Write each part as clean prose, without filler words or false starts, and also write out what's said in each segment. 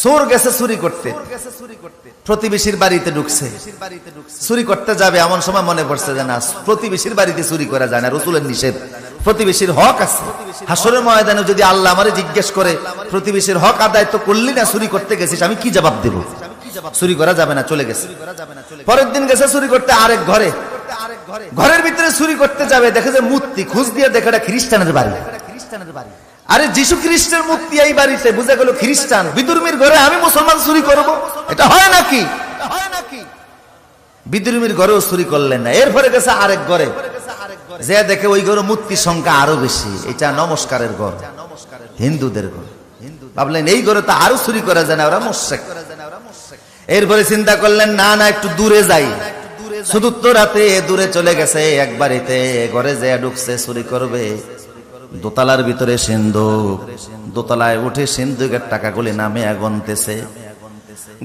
চোর গেছে চুরি করতে, প্রতিবেশীর বাড়িতে ঢুকছে, চুরি করতে যাবে, এমন সময় মনে পড়ছে যে না, প্রতিবেশীর বাড়িতে চুরি করা যায় না, রাসূলের নিষেধ, প্রতিবেশীর হক আছে। হাসরের ময়দানে যদি আল্লাহ আমারে জিজ্ঞেস করে প্রতিবেশীর হক আদায় তো করলি না, চুরি করতে গেছিস, আমি কি জবাব দেব? চুরি করা যাবে না, চলে গেছে। পরের দিন গেছে চুরি করতে আরেক ঘরে, ঘরের ভিতরে চুরি করতে যাবে, দেখে যে মূর্তি, খোঁজ দিয়ে দেখে এটা খ্রিস্টানের বাড়ি। আরে যিশু খ্রিস্টের মূর্তি এই বাড়িতে, বুঝে গেল খ্রিস্টান। বিদুর্মীর ঘরে আমি মুসলমান চুরি করব, এটা হয় নাকি? বিদুর্মীর ঘরেও চুরি করলেন না। এরপরে গেছে আরেক ঘরে, যে দেখে ওই ঘরে মূর্তির সংখ্যা আরো বেশি, এটা নমস্কারের ঘর, হিন্দুদের ঘর। ভাবলেন এই ঘরে তো আরো চুরি করা যায় না, ওরা মুশরিক। এরপরে চিন্তা করলেন না না, একটু দূরে যাই। চতুর্থ রাতে দূরে চলে গেছে এক বাড়িতে, ঘরে যে ঢুকছে চুরি করবে। দোতলার ভিতরে সিন্ধুক, দোতলায় উঠে সিন্ধুকের টাকাগুলি নামে গুনতেছে।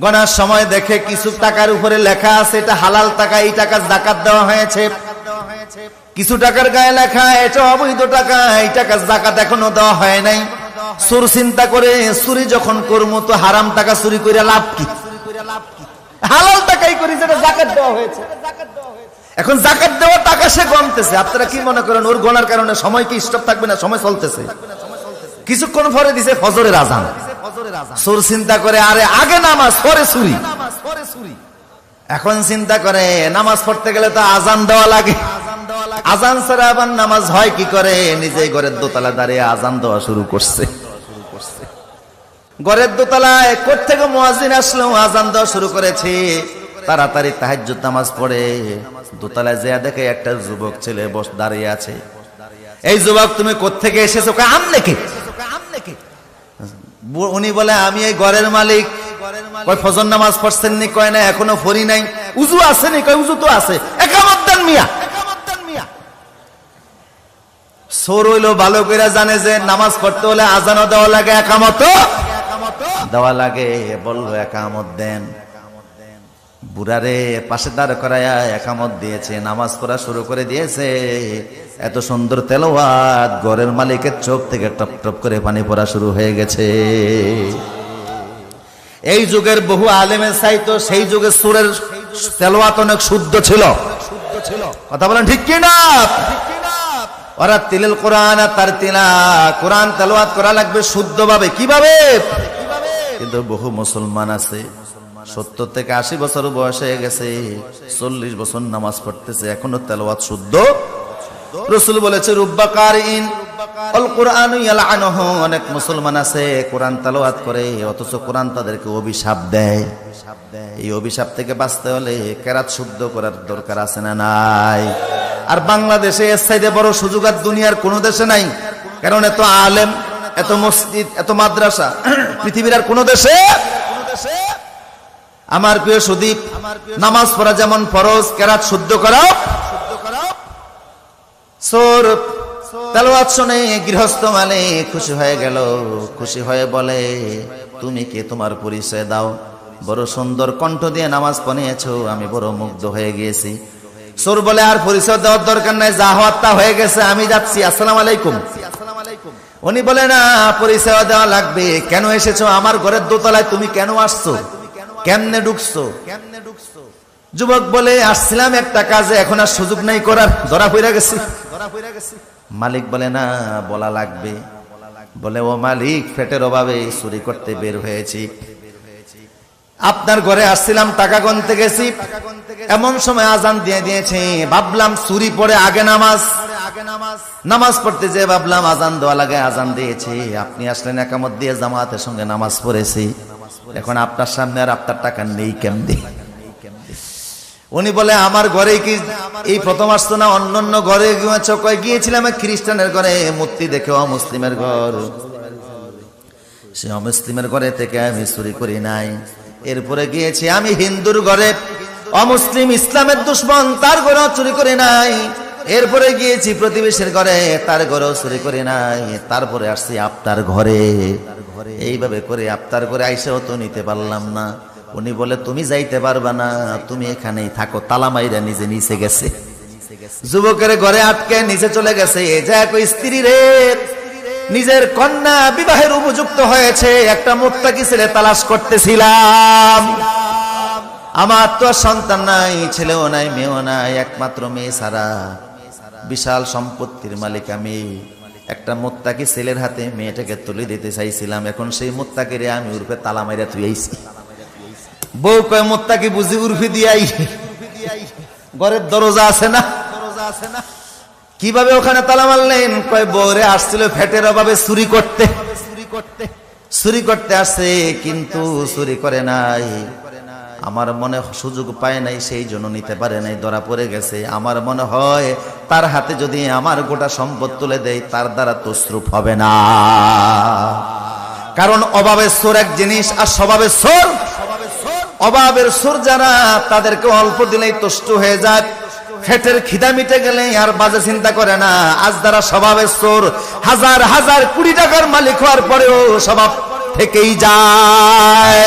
গনার সময় দেখে কিছু টাকার উপরে লেখা আছে এটা হালাল টাকা, এই টাকা যাকাত দেওয়া হয়েছে। কিছু টাকার গায়ে লেখা এটা অবৈধ টাকা, এই টাকা যাকাত এখনো দেওয়া হয় নাই। চোর চিন্তা করে চুরি যখন করবো তো হারাম টাকা চুরি করে লাভ কি? হালাল টাকাই করি যেটা যাকাত দেওয়া হয়েছে। এখন যাকাত দেওয়া টাকা সে গণতেছে। আপনারা কি মনে করেন ওর গণার কারণে সময় কি স্টপ থাকবে না? সময় চলতেছে। কিছুক্ষণ পরে দিছে ফজরের আজান। চোর চিন্তা করে আরে আগে নামাজ পরে চুরি। এখন চিন্তা করে নামাজ পড়তে গেলে তো আজান দেওয়া লাগে, আজান ছাড়া আবার নামাজ হয় কি করে? নিজেই ঘরের দোতলা দাঁড়িয়ে আজান দেওয়া শুরু করছে। ঘরের দোতলায় কোত্থেকে মুয়াজ্জিন আসলো, আজান দেওয়া শুরু করেছে। তাড়াতাড়ি তাহাজ্জুদ নামাজ পড়ে দোতলায় যেয়ে দেখে একটা যুবক ছেলে দাঁড়িয়ে আছে। এই যুবক তুমি কোত্থেকে এসেছো? আমনে কে? উনি বলে আমি এই ঘরের মালিক। কয় ফজর নামাজ পড়ছেন নি? কয় না এখনো পড়ি নাই। উযু আছে নি? কয় উযু তো আছে। একামত দেন মিয়া। চোর হইলো ভালো করে জানে যে নামাজ পড়তে হলে আজানও দেওয়া লাগে, একামতও দেওয়া লাগে। বললো একামত দেন। বুড়ারে পাশে দাঁড় করায়া একামত দিয়েছে, নামাজ পড়া শুরু করে দিয়েছে। এত সুন্দর তেলাওয়াত, ঘরের মালিকের চোখ থেকে টপ টপ করে পানি পড়া শুরু হয়ে গেছে। এই যুগের বহু আলেমের চাইতো সেই যুগে সুরের তেলাওয়াত অনেক শুদ্ধ ছিল। কথা বলেন ঠিক কি না? ওরা তিলাল কোরআন তার তিলা, কোরআন তেলাওয়াত করা লাগবে শুদ্ধভাবে। কিভাবে? কিন্তু বহু মুসলমান আছে 70 থেকে 80 বছর বয়স হয়ে গেছে, 40 বছর নামাজ পড়তেছে, এখনো তেলাওয়াত শুদ্ধ। রাসূল বলেছে রুব্বা কারিন আল কুরআনু ইয়ালআনুহু, অনেক মুসলমান আছে কোরআন তেলাওয়াত করে অথচ কোরআন তাদেরকে অভিশাপ দেয়। এই অভিশাপ থেকে বাঁচতে হলে কেরাত শুদ্ধ করার দরকার আছে না নাই? আর বাংলাদেশে এর চাইতে বড় সুযোগ আর দুনিয়ার কোন দেশে নাই। কারণ এত আলেম, এত মসজিদ, এত মাদ্রাসা পৃথিবীর আর কোন দেশে। আমার প্রিয় সুদীপ, নামাজ পড়া যেমন ফরজ, কেরাত শুদ্ধ করাও। চোর তেলাওয়াত শুনে গৃহস্থ মানে খুশি হয়ে গেল। খুশি হয়ে বলে তুমি কে? তোমার পরিচয় দাও। বড় সুন্দর কণ্ঠ দিয়ে নামাজ পড়িয়েছো, আমি বড় মুগ্ধ হয়ে গিয়েছি। চোর বলে আর পরিচয় দেওয়ার দরকার নাই, যা হওয়ার তা হয়ে গেছে, আমি যাচ্ছি, আসসালামু আলাইকুম। উনি বলে না, পরিচয় দেওয়া লাগবে। কেন এসেছো আমার ঘরের দোতলায়? তুমি কেন আসছো? কেমনে ঢুকছো? যুবক বলে আসছিলাম একটা কাজে, এখন আর সুযোগ নাই করার, ধরা পড়ে গেছি। মালিক বলে না, বলা লাগবে। বলে ও মালিক, পেটের অভাবে চুরি করতে বের হয়েছি, আপনার ঘরে আসছিলাম, টাকা গুনতে গেছি, এমন সময় আজান দিয়ে দিয়েছে। ভাবলাম চুরি পড়ে আগে নামাজ পড়তে যে ভাবলাম আজান দেওয়া লাগে, আজান দিয়েছি, আপনি আসলেন একামত দিয়ে জামাতের সঙ্গে নামাজ পড়েছি। এখন আপনার সামনে আর আপনার টাকা নেই কেমনে? উনি বলে আমার ঘরে কি এই প্রথম আসতো না? অন্য ঘরে গিয়েছিলাম খ্রিস্টানের ঘরে, মূর্তি দেখে অমুসলিমের ঘর, সে অমুসলিমের ঘরে থেকে আমি চুরি করি নাই। এরপরে গিয়েছি আমি হিন্দুর ঘরে, অমুসলিম ইসলামের দুশ্মন, তার ঘরেও চুরি করি নাই। এরপরে গিয়েছি প্রতিবেশীর ঘরে, তার ঘরেও চুরি করি নাই। তারপরে আসছি আপনার ঘরে। এইভাবে করে আপনার ঘরে আইসাও তো নিতে পারলাম না। উনি বলে তুমি যাইতে পারবা না, তুমি এখানেই থাকো। তালা মাইরা নিজে নিচে গেছে। যুবকের ঘরে আটকে নিচে চলে গেছে। যা কই স্ত্রী রে, নিজের কন্যা বিবাহের উপযুক্ত হয়েছে, একটা মুত্তাকি ছেলে তালাশ করতেছিলাম। আমার তো সন্তান নাই, ছেলেও নাই, মেয়েও নাই, একমাত্র মেয়ে ছাড়া। বিশাল সম্পত্তির মালিক আমি। একটা মুত্তাকি ছেলের হাতে মেয়েটাকে তুলে দিতে চাইছিলাম। এখন সেই মুত্তাকিরে আমি উর্ফে তালা মাইরা তুই আইছি। বউ কয় মুত্তাকি বুঝি উর্ফি দিয়াই, ঘরের দরজা আছে না? কিভাবে ওখানে তালা মারলেন? কয় বউরে আসছিল ফ্যাটের অভাবে চুরি করতে। চুরি করতে আসছে, কিন্তু চুরি করে নাই। আমার মনে সুযোগ পায় নাই, সেই জন্য নিতে পারে নাই, ধরা পড়ে গেছে। আমার মনে হয় তার হাতে যদি আমার গোটা সম্পদ তুলে দেয়, তার দ্বারা তসরুপ হবে না। কারণ অভাবের সোর এক জিনিস, আর স্বভাবের সোর। অভাবের সোর যারা, তাদেরকে অল্প দিলেই তুষ্ট হয়ে যায়। ফেটের খিদা মিটে গেলে আর বাজে চিন্তা করে না। আজ যারা স্বভাবের সোর, হাজার হাজার কোটি টাকার মালিক হওয়ার পরেও স্বভাব থেকেই যায়।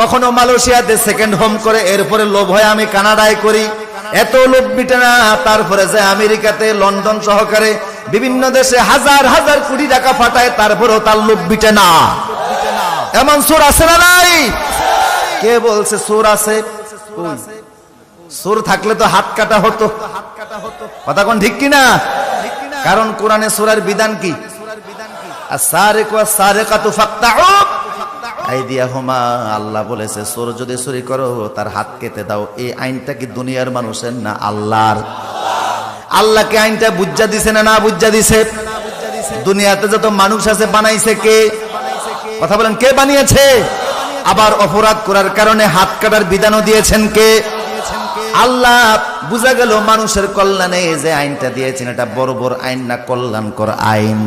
কখনো মালয়েশিয়াতে সেকেন্ড হোম করে, এরপরে লোভ হয় আমি কানাডায় করি। এত লোভ মিটে না, তারপরে যে আমেরিকাতে, লন্ডন সহকারে বিভিন্ন দেশে হাজার হাজার কোটি টাকা ফাটায়, তারপরেও তার লোভ মিটে না। এমন চোর আছে না নাই? কে বলছে চোর আছে? চোর থাকলে তো হাত কাটা হতো। কথা কোন ঠিক কিনা? কারণ কোরআনে চোরের বিধান কি? আস-সারিকু ওয়াস-সারিকাতু ফাকতাউ আইদিয়াহুমা। আল্লাহ বলেছে চোর যদি চুরি করো তার হাত কেটে দাও। এই আইনটা কি দুনিয়ার মানুষের না আল্লাহর? আল্লাহকে আইনটা বুঝা দিছে না না বুঝা দিছে? দুনিয়াতে যত মানুষ আছে বানাইছে কে? কথা বলেন, কে বানিয়েছে? আবার অপরাধ করার কারণে হাত কাটার বিধানও দিয়েছেন কে? আল্লাহ। বুঝা গেল মানুষের কল্যাণে যে আইনটা দিয়েছেন, এটা বড় বড় আইন না, কল্যাণকর আইন।